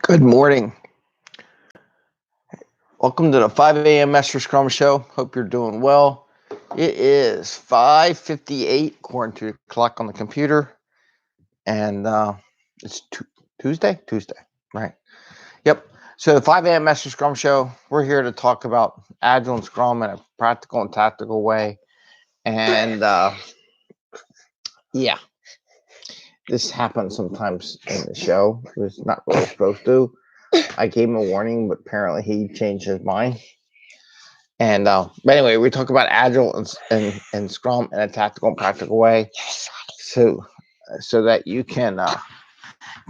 Good morning. Welcome to the 5 a.m. Mester Scrum Show. Hope you're doing well. It is 5:58 according to the clock on the computer, and it's Tuesday, right? Yep. So the 5 a.m. Mester Scrum Show, we're here to talk about Agile and Scrum in a practical and tactical way. And yeah, this happens sometimes in the show. It's not really supposed to. I gave him a warning, but apparently he changed his mind. And but anyway, we talk about Agile and Scrum in a tactical and practical way, so that you can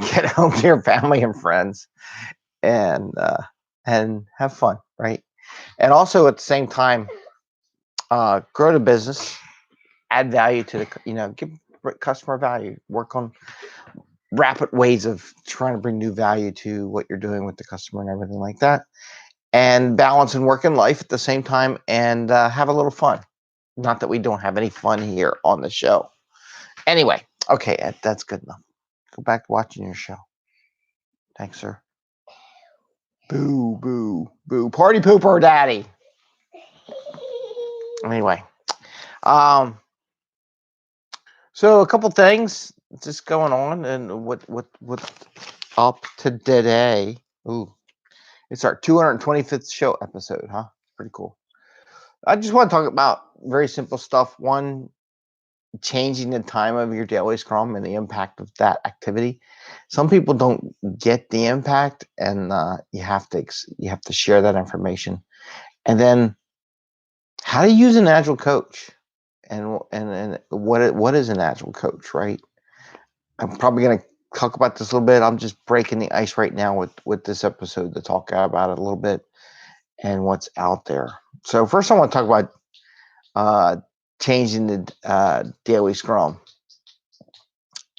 get home to your family and friends and have fun, right? And also at the same time, grow the business, add value to the give customer value, work on rapid ways of trying to bring new value to what you're doing with the customer and everything like that, and balance and work and life at the same time, and have a little fun. Not that we don't have any fun here on the show. Anyway, okay, Ed, that's good enough. Go back to watching your show. Thanks, sir. Boo, boo, boo. Party pooper, daddy. Anyway, so a couple things just going on, and what up to today. Ooh, it's our 225th show episode, huh? Pretty cool. I just want to talk about very simple stuff. One, changing the time of your daily scrum and the impact of that activity. Some people don't get the impact, and you have to share that information. And then, how to use an agile coach, and what is an agile coach, right? I'm probably going to talk about this a little bit. I'm just breaking the ice right now with this episode to talk about it a little bit and what's out there. So first, I want to talk about changing the daily scrum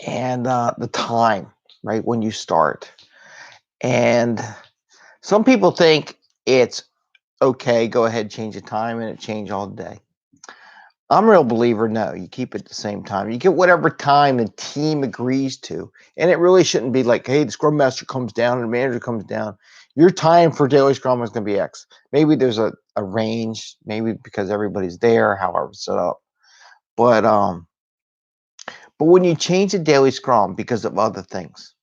and the time, right, when you start. And some people think it's okay, go ahead, change the time, and it change all day. I'm a real believer, no, you keep it the same time. You get whatever time the team agrees to. And it really shouldn't be like, hey, the scrum master comes down and the manager comes down. Your time for daily scrum is going to be X. Maybe there's a range, maybe because everybody's there, however it's set up. But when you change the daily scrum because of other things,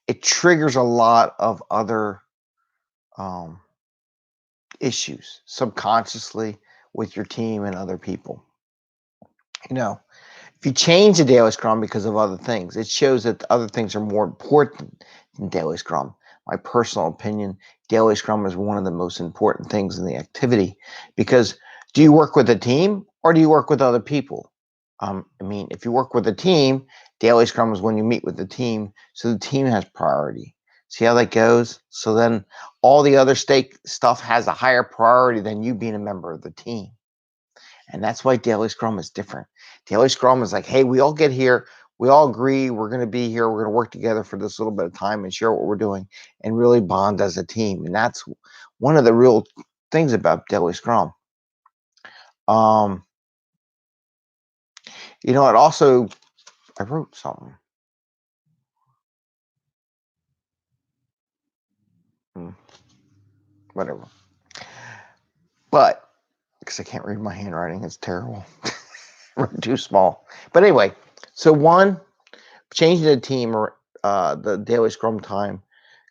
it triggers a lot of other issues subconsciously with your team and other people. If you change the daily scrum because of other things, it shows that other things are more important than daily scrum. My personal opinion, daily scrum is one of the most important things in the activity, because do you work with a team or do you work with other people? If you work with a team, daily scrum is when you meet with the team, so the team has priority. See how that goes? So then all the other stuff has a higher priority than you being a member of the team. And that's why daily scrum is different. Daily scrum is like, hey, we all get here. We all agree we're going to be here. We're going to work together for this little bit of time and share what we're doing and really bond as a team. And that's one of the real things about daily scrum. It also, I wrote something. Whatever. But, because I can't read my handwriting, it's terrible. Too small. But anyway, so one, changing the team or the daily scrum time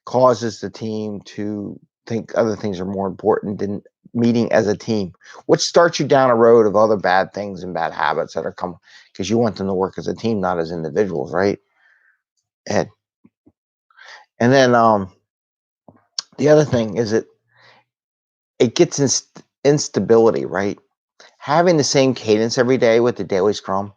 causes the team to think other things are more important than meeting as a team, which starts you down a road of other bad things and bad habits that are coming, because you want them to work as a team, not as individuals, right? And then the other thing is it gets instability, right? Having the same cadence every day with the daily scrum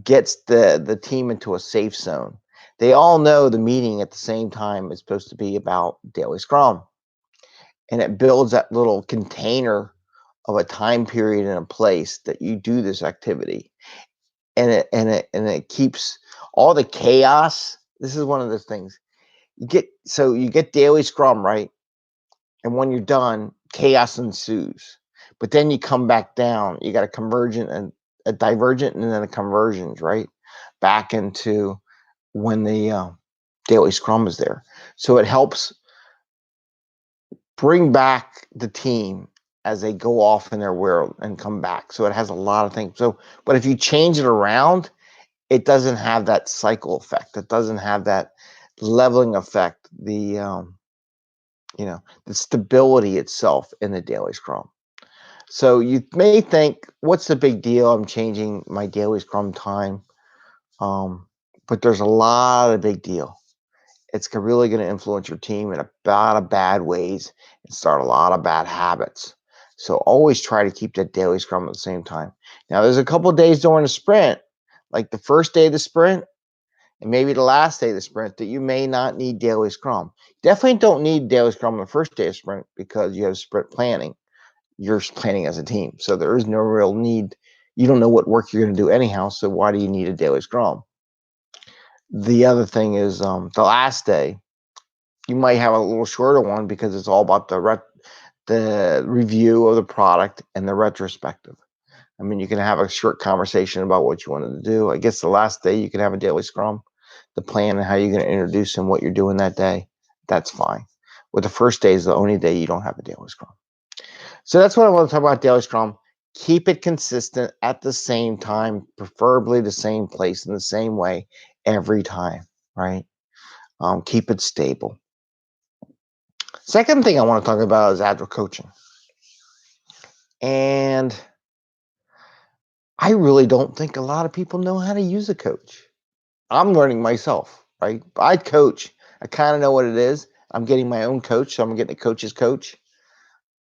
gets the team into a safe zone. They all know the meeting at the same time is supposed to be about daily scrum. And it builds that little container of a time period and a place that you do this activity. And it keeps all the chaos. This is one of those things. You get daily scrum, right? And when you're done, chaos ensues. But then you come back down. You got a convergent and a divergent, and then a convergence, right? Back into when the Daily Scrum is there. So it helps bring back the team as they go off in their world and come back. So it has a lot of things. So, but if you change it around, it doesn't have that cycle effect. It doesn't have that leveling effect. The stability itself in the daily Scrum. So you may think, what's the big deal? I'm changing my daily Scrum time. But there's a lot of big deal. It's really going to influence your team in a lot of bad ways and start a lot of bad habits. So always try to keep that daily Scrum at the same time. Now, there's a couple of days during the sprint, like the first day of the sprint and maybe the last day of the sprint, that you may not need daily Scrum. Definitely don't need daily Scrum on the first day of sprint because you have sprint planning. You're planning as a team. So there is no real need. You don't know what work you're going to do anyhow, so why do you need a daily Scrum? The other thing is the last day, you might have a little shorter one because it's all about the review of the product and the retrospective. I mean, you can have a short conversation about what you wanted to do. I guess the last day you can have a daily Scrum, the plan and how you're going to introduce and what you're doing that day. That's fine. With the first day is the only day you don't have a daily Scrum. So that's what I want to talk about daily Scrum. Keep it consistent at the same time, preferably the same place in the same way every time, right? Keep it stable. Second thing I want to talk about is Agile coaching. And I really don't think a lot of people know how to use a coach. I'm learning myself, right? I coach. I kind of know what it is. I'm getting my own coach, so I'm getting a coach's coach.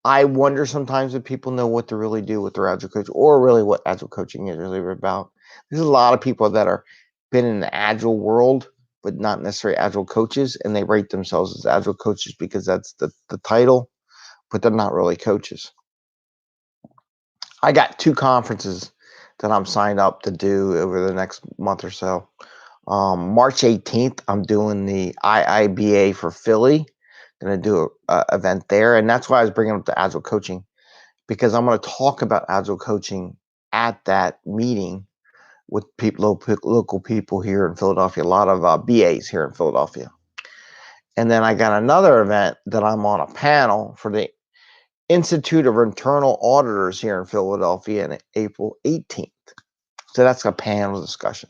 I wonder sometimes if people know what to really do with their Agile coach or really what Agile coaching is really about. There's a lot of people that are been in the Agile world, but not necessarily Agile coaches, and they rate themselves as Agile coaches because that's the title, but they're not really coaches. I got 2 conferences that I'm signed up to do over the next month or so. March 18th, I'm doing the IIBA for Philly. Going to do a event there, and that's why I was bringing up the Agile coaching, because I'm going to talk about Agile coaching at that meeting with local people here in Philadelphia, a lot of BAs here in Philadelphia. And then I got another event that I'm on a panel for the Institute of Internal Auditors here in Philadelphia on April 18th. So that's a panel discussion.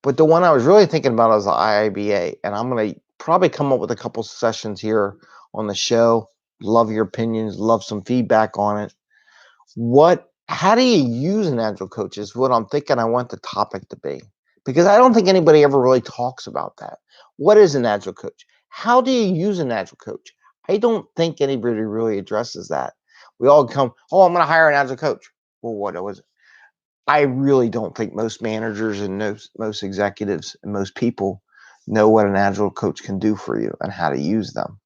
But the one I was really thinking about is the IIBA, and I'm going to probably come up with a couple sessions here on the show. Love your opinions, love some feedback on it. How do you use an Agile coach is what I'm thinking I want the topic to be, because I don't think anybody ever really talks about that. What is an Agile coach? How do you use an Agile coach? I don't think anybody really addresses that. We all come, oh, I'm going to hire an Agile coach. Well, what was it? I really don't think most managers and most executives and most people know what an Agile coach can do for you and how to use them.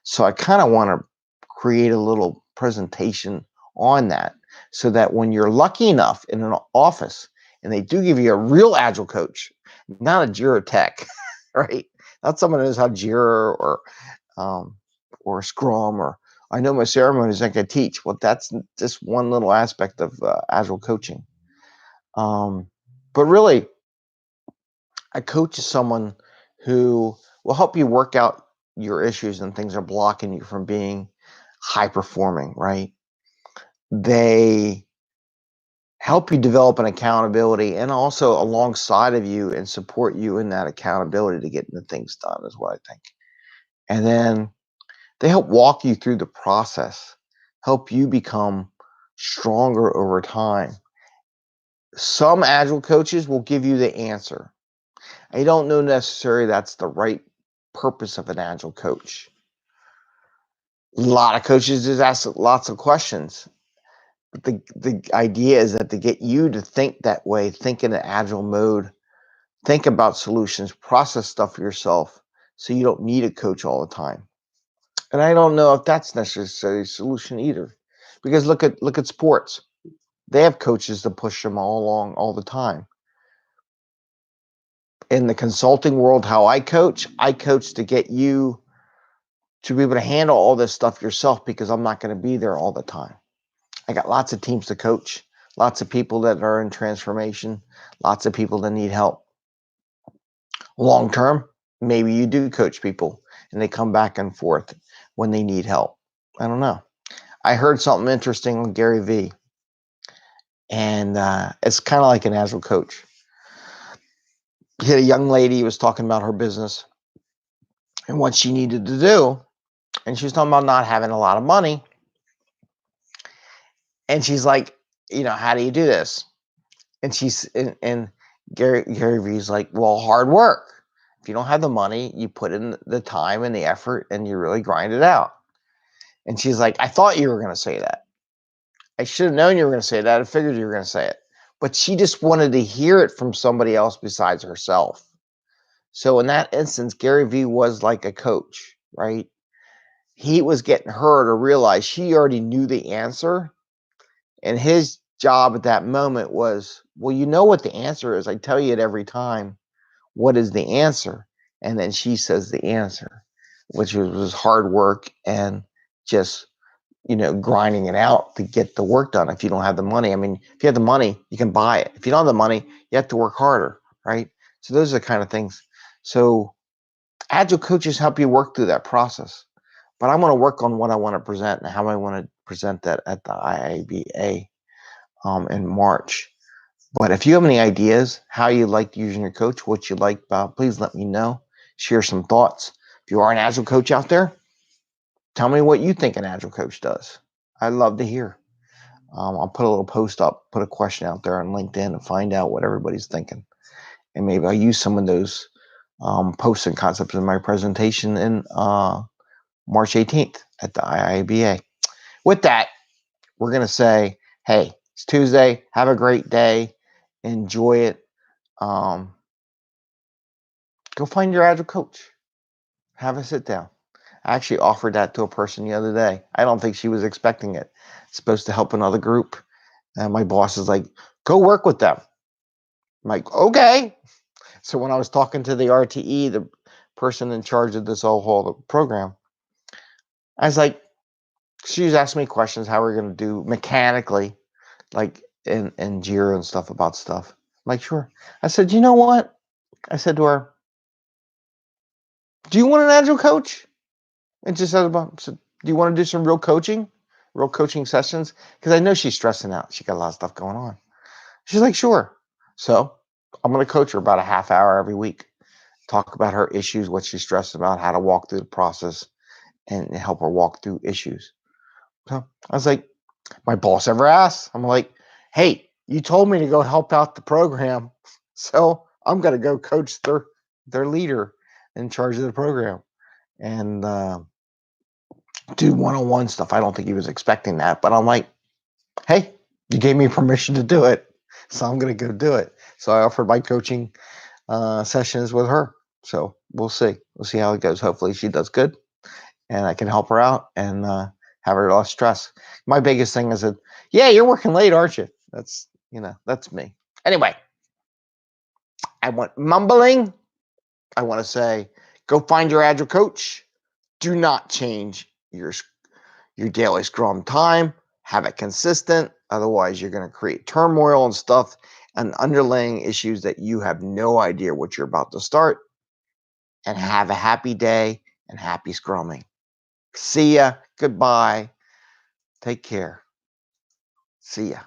So I kind of want to create a little presentation on that so that when you're lucky enough in an office and they do give you a real Agile coach, not a Jira tech, right? Not someone who knows how Jira or Scrum, or I know my ceremonies I can teach. Well, that's just one little aspect of Agile coaching. But really, a coach is someone who will help you work out your issues and things are blocking you from being high performing, right? They help you develop an accountability and also alongside of you and support you in that accountability to getting the things done is what I think. And then they help walk you through the process, help you become stronger over time. Some Agile coaches will give you the answer. I don't know necessarily that's the right purpose of an Agile coach. A lot of coaches just ask lots of questions. But the idea is that to get you to think that way, think in an Agile mode, think about solutions, process stuff for yourself so you don't need a coach all the time. And I don't know if that's necessarily a solution either. Because look at sports. They have coaches to push them all along all the time. In the consulting world, how I coach to get you to be able to handle all this stuff yourself because I'm not going to be there all the time. I got lots of teams to coach, lots of people that are in transformation, lots of people that need help. Long term, maybe you do coach people and they come back and forth when they need help. I don't know. I heard something interesting on Gary Vee, and it's kind of like an Agile coach. He had a young lady who was talking about her business and what she needed to do, and she was talking about not having a lot of money. And she's like, how do you do this? And Gary Vee's like, well, hard work. If you don't have the money, you put in the time and the effort, and you really grind it out. And she's like, I thought you were going to say that. I should have known you were going to say that. I figured you were going to say it. But she just wanted to hear it from somebody else besides herself. So in that instance, Gary Vee was like a coach, right? He was getting her to realize she already knew the answer. And his job at that moment was, well, you know what the answer is. I tell you it every time. What is the answer? And then she says the answer, which was hard work and just grinding it out to get the work done. If you don't have the money, I mean, if you have the money, you can buy it. If you don't have the money, you have to work harder, right? So those are the kind of things. So Agile coaches help you work through that process. But I want to work on what I want to present and how I want to present that at the IIBA in March. But if you have any ideas how you like using your coach, what you like about, please let me know. Share some thoughts. If you are an Agile coach out there, tell me what you think an Agile coach does. I'd love to hear. I'll put a little post up, put a question out there on LinkedIn and find out what everybody's thinking. And maybe I'll use some of those posts and concepts in my presentation in March 18th at the IIBA. With that, we're going to say, hey, it's Tuesday. Have a great day. Enjoy it. Go find your Agile coach. Have a sit down. I actually offered that to a person the other day. I don't think she was expecting it. It's supposed to help another group. And my boss is like, go work with them. I'm like, okay. So when I was talking to the RTE, the person in charge of this whole program, I was like, she was asking me questions, how we're going to do mechanically, like in Jira and stuff about stuff. I'm like, sure. I said, you know what? I said to her, do you want an Agile coach? And she said, do you want to do some real coaching sessions? Because I know she's stressing out. She got a lot of stuff going on. She's like, sure. So I'm going to coach her about a half hour every week. Talk about her issues, what she's stressed about, how to walk through the process, and help her walk through issues. So I was like, my boss ever asked? I'm like, hey, you told me to go help out the program, so I'm going to go coach their leader in charge of the program and do one-on-one stuff. I don't think he was expecting that, but I'm like, hey, you gave me permission to do it, so I'm going to go do it. So I offered my coaching sessions with her. So we'll see. We'll see how it goes. Hopefully she does good and I can help her out and have her less stress. My biggest thing is that, yeah, you're working late, aren't you? That's me. Anyway, I want mumbling. I want to say, go find your Agile coach. Do not change your daily Scrum time. Have it consistent. Otherwise, you're going to create turmoil and stuff and underlying issues that you have no idea what you're about to start. And have a happy day and happy scrumming. See ya. Goodbye. Take care. See ya.